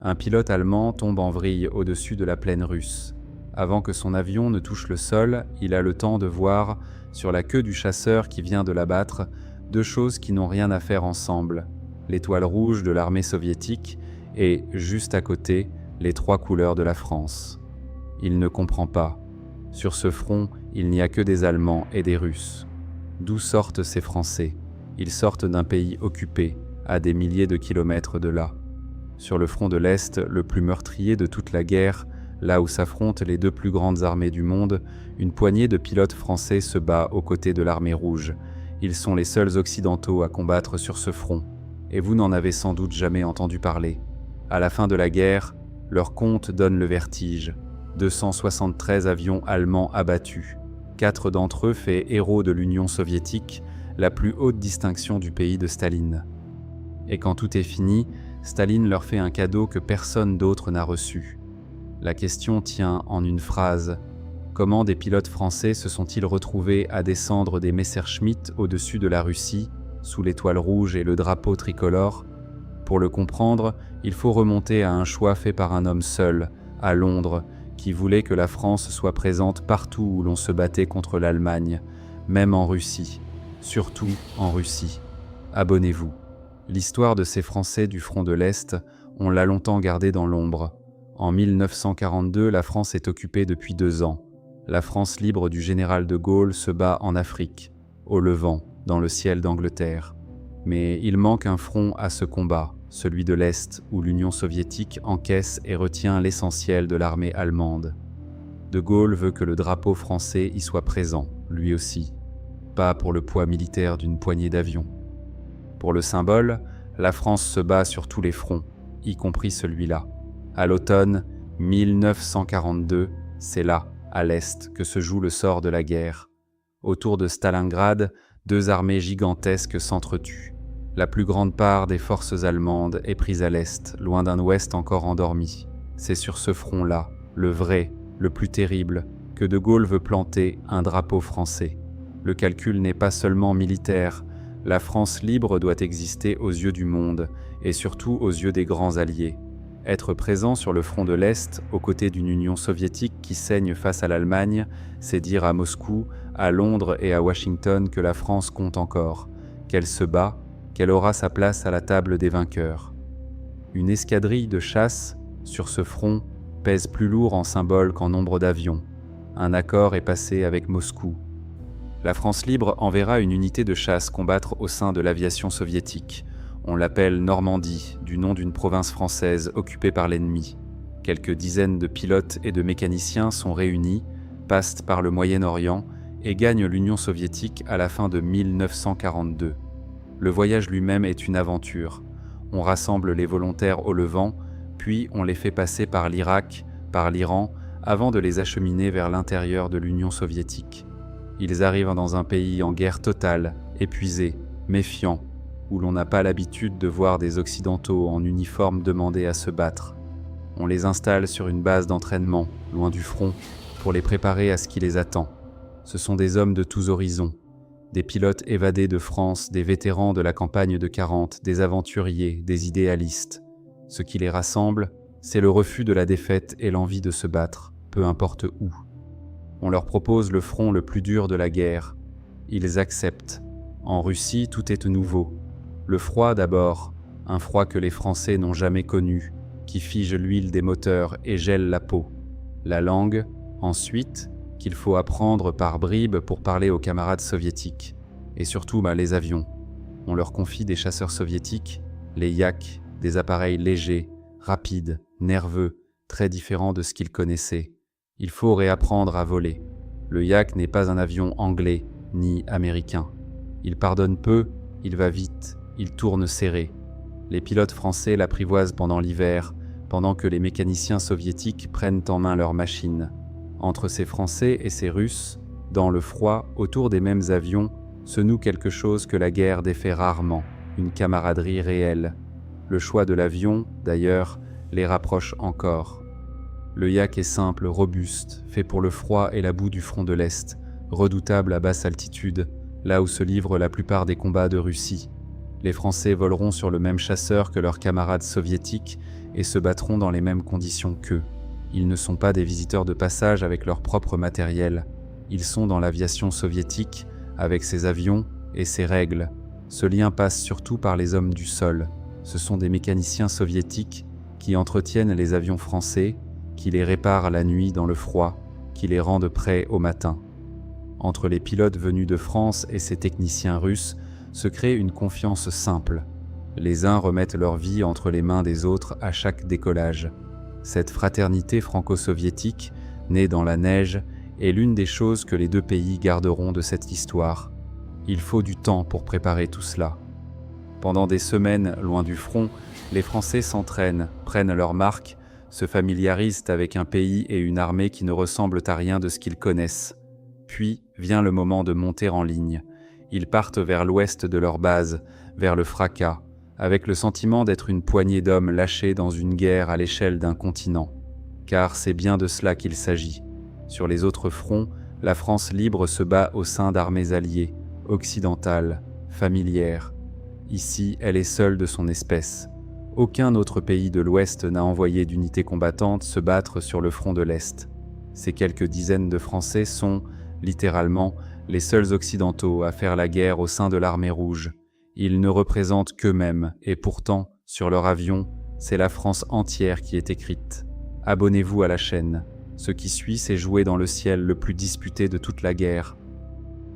Un pilote allemand tombe en vrille au-dessus de la plaine russe. Avant que son avion ne touche le sol, il a le temps de voir, sur la queue du chasseur qui vient de l'abattre, deux choses qui n'ont rien à faire ensemble. L'étoile rouge de l'armée soviétique et, juste à côté, les trois couleurs de la France. Il ne comprend pas. Sur ce front, il n'y a que des Allemands et des Russes. D'où sortent ces Français? Ils sortent d'un pays occupé, à des milliers de kilomètres de là. Sur le front de l'Est, le plus meurtrier de toute la guerre, là où s'affrontent les deux plus grandes armées du monde, une poignée de pilotes français se bat aux côtés de l'armée rouge. Ils sont les seuls occidentaux à combattre sur ce front, et vous n'en avez sans doute jamais entendu parler. À la fin de la guerre, leur compte donne le vertige. 273 avions allemands abattus. 4 d'entre eux faits héros de l'Union soviétique, la plus haute distinction du pays de Staline. Et quand tout est fini, Staline leur fait un cadeau que personne d'autre n'a reçu. La question tient en une phrase. Comment des pilotes français se sont-ils retrouvés à descendre des Messerschmitt au-dessus de la Russie, sous l'étoile rouge et le drapeau tricolore? Pour le comprendre, il faut remonter à un choix fait par un homme seul, à Londres, qui voulait que la France soit présente partout où l'on se battait contre l'Allemagne, même en Russie, surtout en Russie. Abonnez-vous. L'histoire de ces Français du front de l'Est, on l'a longtemps gardée dans l'ombre. En 1942, la France est occupée depuis 2 ans. La France libre du général de Gaulle se bat en Afrique, au Levant, dans le ciel d'Angleterre. Mais il manque un front à ce combat, celui de l'Est, où l'Union soviétique encaisse et retient l'essentiel de l'armée allemande. De Gaulle veut que le drapeau français y soit présent, lui aussi. Pas pour le poids militaire d'une poignée d'avions. Pour le symbole, la France se bat sur tous les fronts, y compris celui-là. À l'automne 1942, c'est là, à l'Est, que se joue le sort de la guerre. Autour de Stalingrad, 2 armées gigantesques s'entretuent. La plus grande part des forces allemandes est prise à l'Est, loin d'un Ouest encore endormi. C'est sur ce front-là, le vrai, le plus terrible, que De Gaulle veut planter un drapeau français. Le calcul n'est pas seulement militaire. La France libre doit exister aux yeux du monde, et surtout aux yeux des grands alliés. Être présent sur le front de l'Est, aux côtés d'une Union soviétique qui saigne face à l'Allemagne, c'est dire à Moscou, à Londres et à Washington que la France compte encore, qu'elle se bat, qu'elle aura sa place à la table des vainqueurs. Une escadrille de chasse, sur ce front, pèse plus lourd en symbole qu'en nombre d'avions. Un accord est passé avec Moscou. La France libre enverra une unité de chasse combattre au sein de l'aviation soviétique. On l'appelle Normandie, du nom d'une province française occupée par l'ennemi. Quelques dizaines de pilotes et de mécaniciens sont réunis, passent par le Moyen-Orient et gagnent l'Union soviétique à la fin de 1942. Le voyage lui-même est une aventure. On rassemble les volontaires au Levant, puis on les fait passer par l'Irak, par l'Iran, avant de les acheminer vers l'intérieur de l'Union soviétique. Ils arrivent dans un pays en guerre totale, épuisé, méfiant, où l'on n'a pas l'habitude de voir des Occidentaux en uniforme demander à se battre. On les installe sur une base d'entraînement, loin du front, pour les préparer à ce qui les attend. Ce sont des hommes de tous horizons, des pilotes évadés de France, des vétérans de la campagne de 40, des aventuriers, des idéalistes. Ce qui les rassemble, c'est le refus de la défaite et l'envie de se battre, peu importe où. On leur propose le front le plus dur de la guerre. Ils acceptent. En Russie, tout est nouveau. Le froid d'abord, un froid que les Français n'ont jamais connu, qui fige l'huile des moteurs et gèle la peau. La langue, ensuite, qu'il faut apprendre par bribes pour parler aux camarades soviétiques. Et surtout, les avions. On leur confie des chasseurs soviétiques, les Yak, des appareils légers, rapides, nerveux, très différents de ce qu'ils connaissaient. Il faut réapprendre à voler. Le Yak n'est pas un avion anglais, ni américain. Il pardonne peu, il va vite, il tourne serré. Les pilotes français l'apprivoisent pendant l'hiver, pendant que les mécaniciens soviétiques prennent en main leurs machines. Entre ces Français et ces Russes, dans le froid, autour des mêmes avions, se noue quelque chose que la guerre défait rarement, une camaraderie réelle. Le choix de l'avion, d'ailleurs, les rapproche encore. Le Yak est simple, robuste, fait pour le froid et la boue du front de l'Est, redoutable à basse altitude, là où se livrent la plupart des combats de Russie. Les Français voleront sur le même chasseur que leurs camarades soviétiques et se battront dans les mêmes conditions qu'eux. Ils ne sont pas des visiteurs de passage avec leur propre matériel. Ils sont dans l'aviation soviétique, avec ses avions et ses règles. Ce lien passe surtout par les hommes du sol. Ce sont des mécaniciens soviétiques qui entretiennent les avions français, qui les réparent la nuit dans le froid, qui les rendent prêts au matin. Entre les pilotes venus de France et ces techniciens russes se crée une confiance simple. Les uns remettent leur vie entre les mains des autres à chaque décollage. Cette fraternité franco-soviétique, née dans la neige, est l'une des choses que les deux pays garderont de cette histoire. Il faut du temps pour préparer tout cela. Pendant des semaines, loin du front, les Français s'entraînent, prennent leur marque, se familiarisent avec un pays et une armée qui ne ressemblent à rien de ce qu'ils connaissent. Puis vient le moment de monter en ligne. Ils partent vers l'ouest de leur base, vers le fracas, avec le sentiment d'être une poignée d'hommes lâchés dans une guerre à l'échelle d'un continent. Car c'est bien de cela qu'il s'agit. Sur les autres fronts, la France libre se bat au sein d'armées alliées, occidentales, familières. Ici, elle est seule de son espèce. Aucun autre pays de l'Ouest n'a envoyé d'unités combattantes se battre sur le front de l'Est. Ces quelques dizaines de Français sont, littéralement, les seuls occidentaux à faire la guerre au sein de l'armée rouge. Ils ne représentent qu'eux-mêmes, et pourtant, sur leur avion, c'est la France entière qui est écrite. Abonnez-vous à la chaîne. Ce qui suit, c'est jouer dans le ciel le plus disputé de toute la guerre.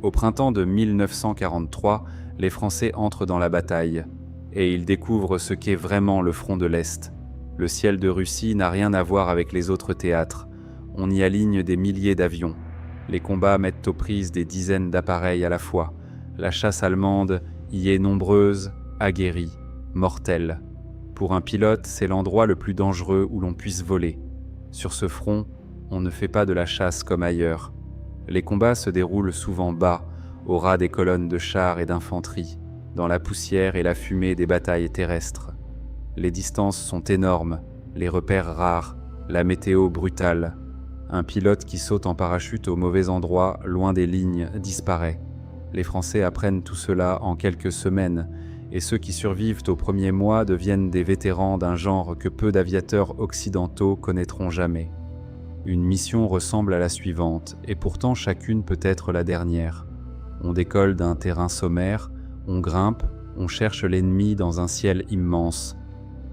Au printemps de 1943, les Français entrent dans la bataille, et ils découvrent ce qu'est vraiment le front de l'Est. Le ciel de Russie n'a rien à voir avec les autres théâtres. On y aligne des milliers d'avions. Les combats mettent aux prises des dizaines d'appareils à la fois. La chasse allemande y est nombreuse, aguerrie, mortelle. Pour un pilote, c'est l'endroit le plus dangereux où l'on puisse voler. Sur ce front, on ne fait pas de la chasse comme ailleurs. Les combats se déroulent souvent bas, au ras des colonnes de chars et d'infanterie, dans la poussière et la fumée des batailles terrestres. Les distances sont énormes, les repères rares, la météo brutale. Un pilote qui saute en parachute au mauvais endroit, loin des lignes, disparaît. Les Français apprennent tout cela en quelques semaines, et ceux qui survivent aux premiers mois deviennent des vétérans d'un genre que peu d'aviateurs occidentaux connaîtront jamais. Une mission ressemble à la suivante, et pourtant chacune peut être la dernière. On décolle d'un terrain sommaire, on grimpe, on cherche l'ennemi dans un ciel immense.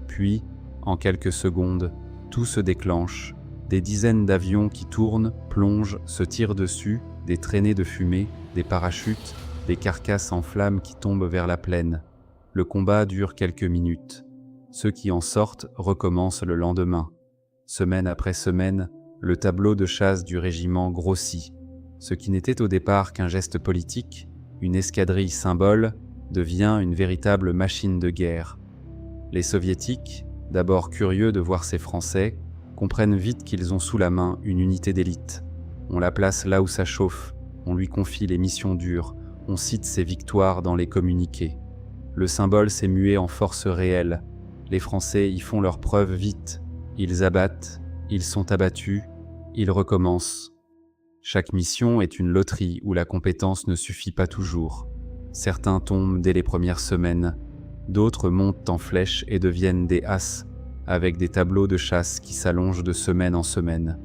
Puis, en quelques secondes, tout se déclenche. Des dizaines d'avions qui tournent, plongent, se tirent dessus, des traînées de fumée, des parachutes, des carcasses en flammes qui tombent vers la plaine. Le combat dure quelques minutes. Ceux qui en sortent recommencent le lendemain. Semaine après semaine, le tableau de chasse du régiment grossit. Ce qui n'était au départ qu'un geste politique, une escadrille symbole, devient une véritable machine de guerre. Les Soviétiques, d'abord curieux de voir ces Français, comprennent vite qu'ils ont sous la main une unité d'élite. On la place là où ça chauffe, on lui confie les missions dures, on cite ses victoires dans les communiqués. Le symbole s'est mué en force réelle. Les Français y font leurs preuves vite. Ils abattent, ils sont abattus, ils recommencent. Chaque mission est une loterie où la compétence ne suffit pas toujours. Certains tombent dès les premières semaines, d'autres montent en flèche et deviennent des as, avec des tableaux de chasse qui s'allongent de semaine en semaine.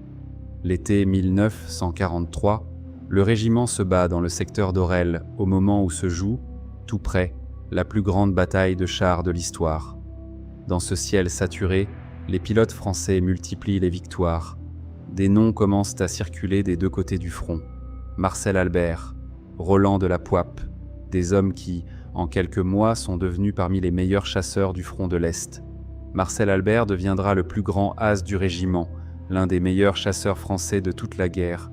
L'été 1943, le régiment se bat dans le secteur d'Orel au moment où se joue, tout près, la plus grande bataille de chars de l'histoire. Dans ce ciel saturé, les pilotes français multiplient les victoires. Des noms commencent à circuler des deux côtés du front. Marcel Albert, Roland de la Poipe, des hommes qui, en quelques mois, sont devenus parmi les meilleurs chasseurs du front de l'Est. Marcel Albert deviendra le plus grand as du régiment, l'un des meilleurs chasseurs français de toute la guerre.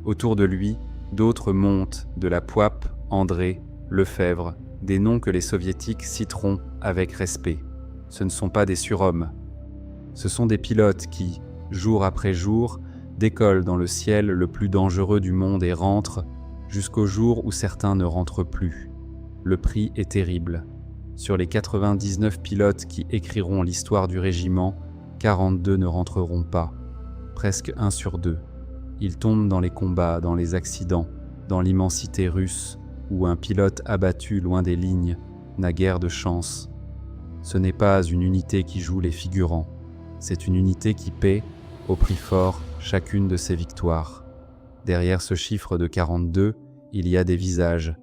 Autour de lui, d'autres montent, de la Poipe, André, Lefebvre, des noms que les soviétiques citeront avec respect. Ce ne sont pas des surhommes. Ce sont des pilotes qui, jour après jour, décollent dans le ciel le plus dangereux du monde et rentrent, jusqu'au jour où certains ne rentrent plus. Le prix est terrible. Sur les 99 pilotes qui écriront l'histoire du régiment, 42 ne rentreront pas. Presque 1 sur 2. Ils tombent dans les combats, dans les accidents, dans l'immensité russe, où un pilote abattu loin des lignes n'a guère de chance. Ce n'est pas une unité qui joue les figurants, c'est une unité qui paie, au prix fort, chacune de ses victoires. Derrière ce chiffre de 42, il y a des visages,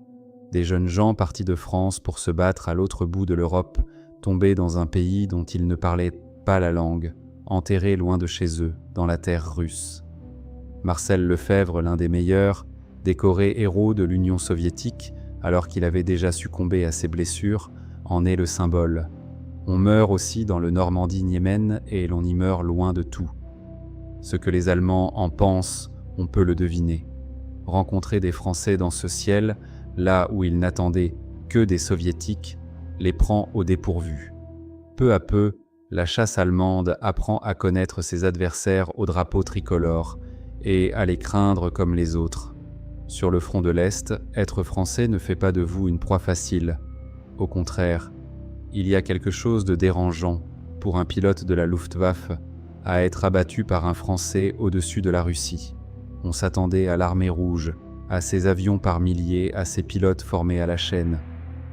des jeunes gens partis de France pour se battre à l'autre bout de l'Europe, tombés dans un pays dont ils ne parlaient pas la langue, enterrés loin de chez eux, dans la terre russe. Marcel Lefebvre, l'un des meilleurs, décoré héros de l'Union soviétique, alors qu'il avait déjà succombé à ses blessures, en est le symbole. On meurt aussi dans le Normandie-Niemen et l'on y meurt loin de tout. Ce que les Allemands en pensent, on peut le deviner. Rencontrer des Français dans ce ciel, là où ils n'attendaient que des Soviétiques, les prend au dépourvu. Peu à peu, la chasse allemande apprend à connaître ses adversaires au drapeau tricolore et à les craindre comme les autres. Sur le front de l'Est, être français ne fait pas de vous une proie facile. Au contraire, il y a quelque chose de dérangeant pour un pilote de la Luftwaffe à être abattu par un Français au-dessus de la Russie. On s'attendait à l'armée rouge, à ses avions par milliers, à ses pilotes formés à la chaîne.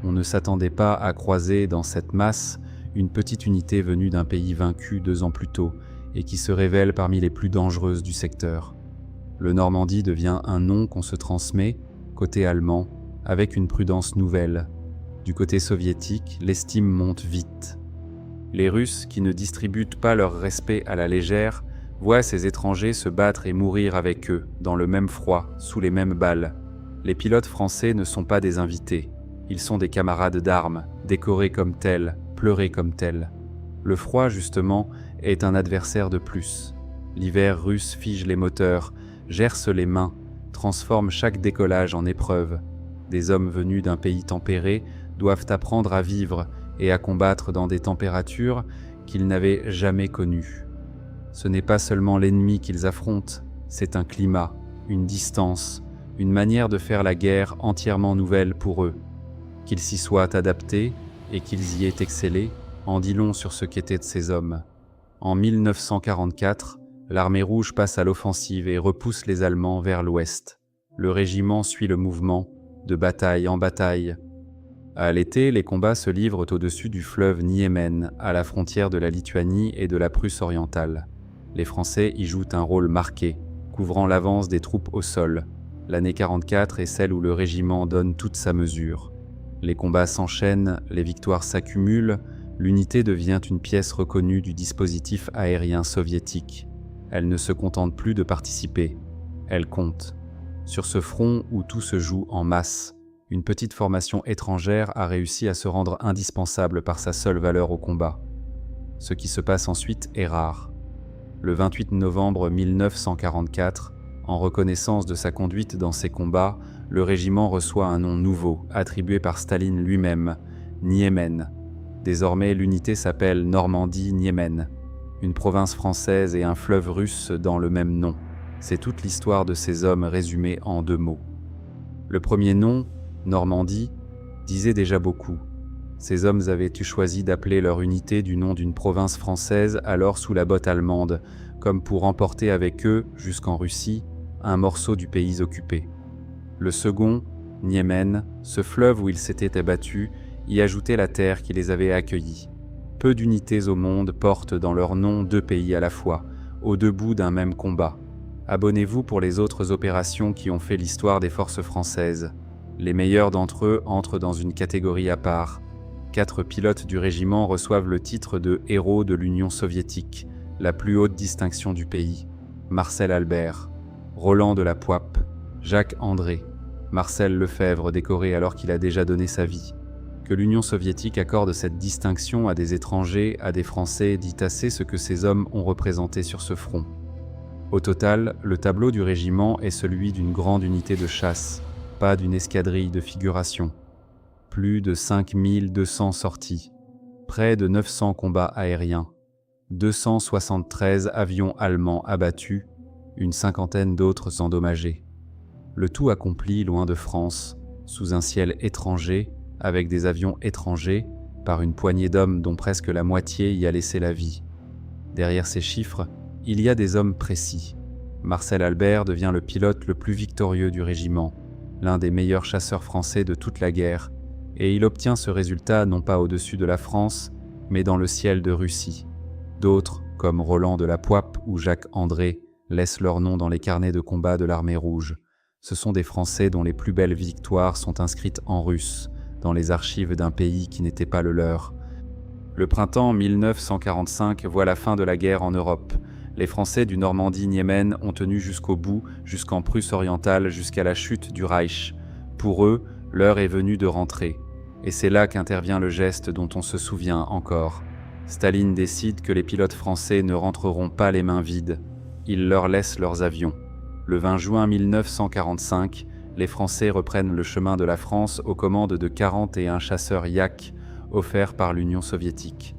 On ne s'attendait pas à croiser dans cette masse une petite unité venue d'un pays vaincu 2 ans plus tôt et qui se révèle parmi les plus dangereuses du secteur. Le Normandie devient un nom qu'on se transmet, côté allemand, avec une prudence nouvelle. Du côté soviétique, l'estime monte vite. Les Russes, qui ne distribuent pas leur respect à la légère, voient ces étrangers se battre et mourir avec eux, dans le même froid, sous les mêmes balles. Les pilotes français ne sont pas des invités, ils sont des camarades d'armes, décorés comme tels, pleurés comme tels. Le froid, justement, est un adversaire de plus. L'hiver russe fige les moteurs, gerce les mains, transforme chaque décollage en épreuve. Des hommes venus d'un pays tempéré doivent apprendre à vivre et à combattre dans des températures qu'ils n'avaient jamais connues. Ce n'est pas seulement l'ennemi qu'ils affrontent, c'est un climat, une distance, une manière de faire la guerre entièrement nouvelle pour eux. Qu'ils s'y soient adaptés et qu'ils y aient excellé, en dit long sur ce qu'étaient ces hommes. En 1944, l'armée rouge passe à l'offensive et repousse les Allemands vers l'ouest. Le régiment suit le mouvement, de bataille en bataille. À l'été, les combats se livrent au-dessus du fleuve Niemen, à la frontière de la Lituanie et de la Prusse orientale. Les Français y jouent un rôle marqué, couvrant l'avance des troupes au sol. L'année 44 est celle où le régiment donne toute sa mesure. Les combats s'enchaînent, les victoires s'accumulent, l'unité devient une pièce reconnue du dispositif aérien soviétique. Elle ne se contente plus de participer, elle compte. Sur ce front où tout se joue en masse, une petite formation étrangère a réussi à se rendre indispensable par sa seule valeur au combat. Ce qui se passe ensuite est rare. Le 28 novembre 1944, en reconnaissance de sa conduite dans ces combats, le régiment reçoit un nom nouveau, attribué par Staline lui-même, Niemen. Désormais, l'unité s'appelle Normandie-Niemen, une province française et un fleuve russe dans le même nom. C'est toute l'histoire de ces hommes résumée en 2 mots. Le premier nom, Normandie, disait déjà beaucoup. Ces hommes avaient choisi d'appeler leur unité du nom d'une province française alors sous la botte allemande, comme pour emporter avec eux, jusqu'en Russie, un morceau du pays occupé. Le second, Niemen, ce fleuve où ils s'étaient abattus, y ajoutait la terre qui les avait accueillis. Peu d'unités au monde portent dans leur nom 2 pays à la fois, aux 2 bouts d'un même combat. Abonnez-vous pour les autres opérations qui ont fait l'histoire des forces françaises. Les meilleurs d'entre eux entrent dans une catégorie à part. 4 pilotes du régiment reçoivent le titre de héros de l'Union soviétique, la plus haute distinction du pays. Marcel Albert, Roland de la Poipe, Jacques André, Marcel Lefebvre décoré alors qu'il a déjà donné sa vie. Que l'Union soviétique accorde cette distinction à des étrangers, à des Français, dit assez ce que ces hommes ont représenté sur ce front. Au total, le tableau du régiment est celui d'une grande unité de chasse, pas d'une escadrille de figuration. Plus de 5200 sorties, près de 900 combats aériens, 273 avions allemands abattus, une cinquantaine d'autres endommagés. Le tout accompli loin de France, sous un ciel étranger, avec des avions étrangers, par une poignée d'hommes dont presque la moitié y a laissé la vie. Derrière ces chiffres, il y a des hommes précis. Marcel Albert devient le pilote le plus victorieux du régiment, l'un des meilleurs chasseurs français de toute la guerre, et il obtient ce résultat non pas au-dessus de la France, mais dans le ciel de Russie. D'autres, comme Roland de la Poype ou Jacques André, laissent leur nom dans les carnets de combat de l'armée rouge. Ce sont des Français dont les plus belles victoires sont inscrites en russe, dans les archives d'un pays qui n'était pas le leur. Le printemps 1945 voit la fin de la guerre en Europe. Les Français du Normandie-Niemen ont tenu jusqu'au bout, jusqu'en Prusse orientale, jusqu'à la chute du Reich. Pour eux, l'heure est venue de rentrer. Et c'est là qu'intervient le geste dont on se souvient encore. Staline décide que les pilotes français ne rentreront pas les mains vides. Il leur laisse leurs avions. Le 20 juin 1945, les Français reprennent le chemin de la France aux commandes de 41 chasseurs Yak offerts par l'Union soviétique.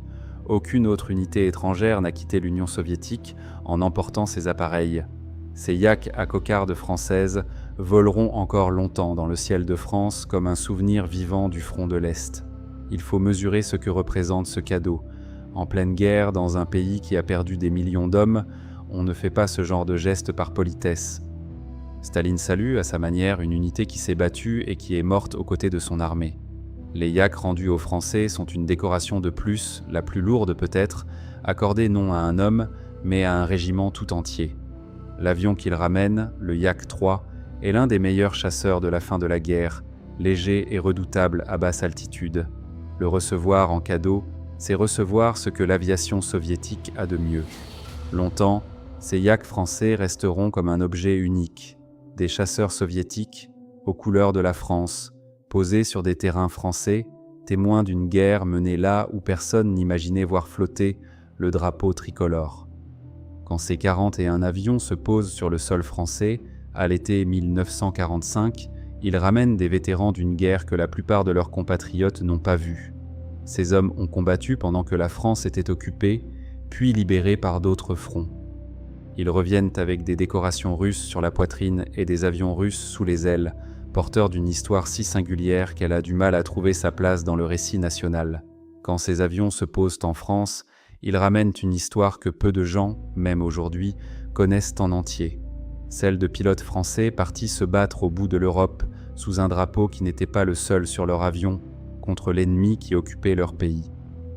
Aucune autre unité étrangère n'a quitté l'Union soviétique en emportant ces appareils. Ces Yak à cocarde françaises voleront encore longtemps dans le ciel de France comme un souvenir vivant du front de l'Est. Il faut mesurer ce que représente ce cadeau. En pleine guerre, dans un pays qui a perdu des millions d'hommes, on ne fait pas ce genre de geste par politesse. Staline salue à sa manière une unité qui s'est battue et qui est morte aux côtés de son armée. Les Yak rendus aux Français sont une décoration de plus, la plus lourde peut-être, accordée non à un homme, mais à un régiment tout entier. L'avion qu'il ramène, le Yak 3, est l'un des meilleurs chasseurs de la fin de la guerre, léger et redoutable à basse altitude. Le recevoir en cadeau, c'est recevoir ce que l'aviation soviétique a de mieux. Longtemps, ces Yak français resteront comme un objet unique, des chasseurs soviétiques, aux couleurs de la France, posés sur des terrains français, témoins d'une guerre menée là où personne n'imaginait voir flotter le drapeau tricolore. Quand ces 41 avions se posent sur le sol français, à l'été 1945, ils ramènent des vétérans d'une guerre que la plupart de leurs compatriotes n'ont pas vue. Ces hommes ont combattu pendant que la France était occupée, puis libérée par d'autres fronts. Ils reviennent avec des décorations russes sur la poitrine et des avions russes sous les ailes, porteurs d'une histoire si singulière qu'elle a du mal à trouver sa place dans le récit national. Quand ces avions se posent en France, ils ramènent une histoire que peu de gens, même aujourd'hui, connaissent en entier. Celle de pilotes français partis se battre au bout de l'Europe sous un drapeau qui n'était pas le seul sur leur avion, contre l'ennemi qui occupait leur pays.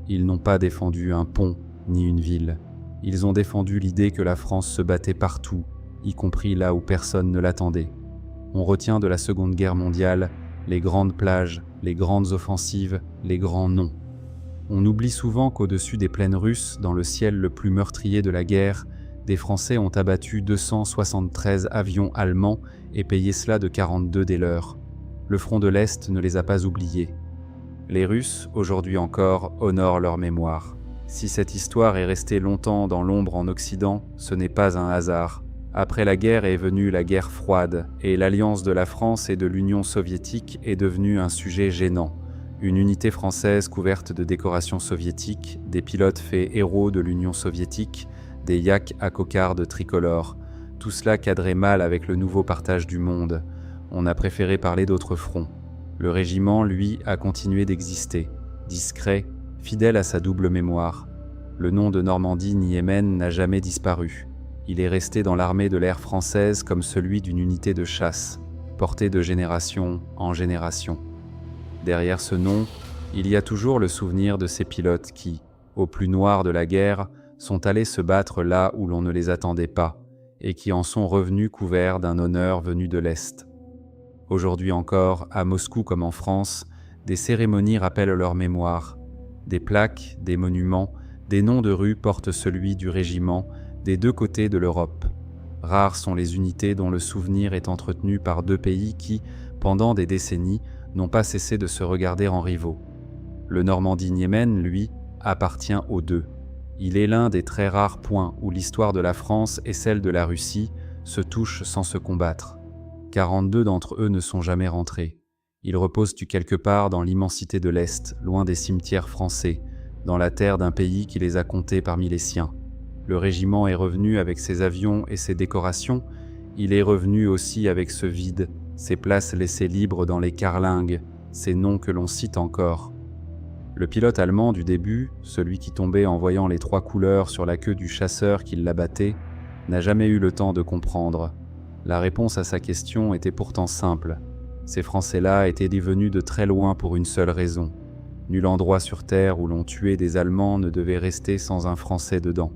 Ils n'ont pas défendu un pont ni une ville. Ils ont défendu l'idée que la France se battait partout, y compris là où personne ne l'attendait. On retient de la Seconde Guerre mondiale les grandes plages, les grandes offensives, les grands noms. On oublie souvent qu'au-dessus des plaines russes, dans le ciel le plus meurtrier de la guerre, des Français ont abattu 273 avions allemands et payé cela de 42 des leurs. Le front de l'Est ne les a pas oubliés. Les Russes, aujourd'hui encore, honorent leur mémoire. Si cette histoire est restée longtemps dans l'ombre en Occident, ce n'est pas un hasard. Après la guerre est venue la guerre froide, et l'alliance de la France et de l'Union soviétique est devenue un sujet gênant. Une unité française couverte de décorations soviétiques, des pilotes faits héros de l'Union soviétique, des Yak à cocarde tricolore. Tout cela cadrait mal avec le nouveau partage du monde. On a préféré parler d'autres fronts. Le régiment, lui, a continué d'exister, discret, fidèle à sa double mémoire. Le nom de Normandie-Niemen n'a jamais disparu. Il est resté dans l'armée de l'air française comme celui d'une unité de chasse, portée de génération en génération. Derrière ce nom, il y a toujours le souvenir de ces pilotes qui, au plus noir de la guerre, sont allés se battre là où l'on ne les attendait pas, et qui en sont revenus couverts d'un honneur venu de l'Est. Aujourd'hui encore, à Moscou comme en France, des cérémonies rappellent leur mémoire. Des plaques, des monuments, des noms de rues portent celui du régiment des deux côtés de l'Europe. Rares sont les unités dont le souvenir est entretenu par deux pays qui, pendant des décennies, n'ont pas cessé de se regarder en rivaux. Le Normandie-Niemen, lui, appartient aux deux. Il est l'un des très rares points où l'histoire de la France et celle de la Russie se touchent sans se combattre. 42 d'entre eux ne sont jamais rentrés. Ils reposent quelque part dans l'immensité de l'Est, loin des cimetières français, dans la terre d'un pays qui les a comptés parmi les siens. Le régiment est revenu avec ses avions et ses décorations, il est revenu aussi avec ce vide, ces places laissées libres dans les carlingues, ces noms que l'on cite encore. Le pilote allemand du début, celui qui tombait en voyant les 3 couleurs sur la queue du chasseur qui l'abattait, n'a jamais eu le temps de comprendre. La réponse à sa question était pourtant simple. Ces Français-là étaient venus de très loin pour une seule raison. Nul endroit sur Terre où l'on tuait des Allemands ne devait rester sans un Français dedans.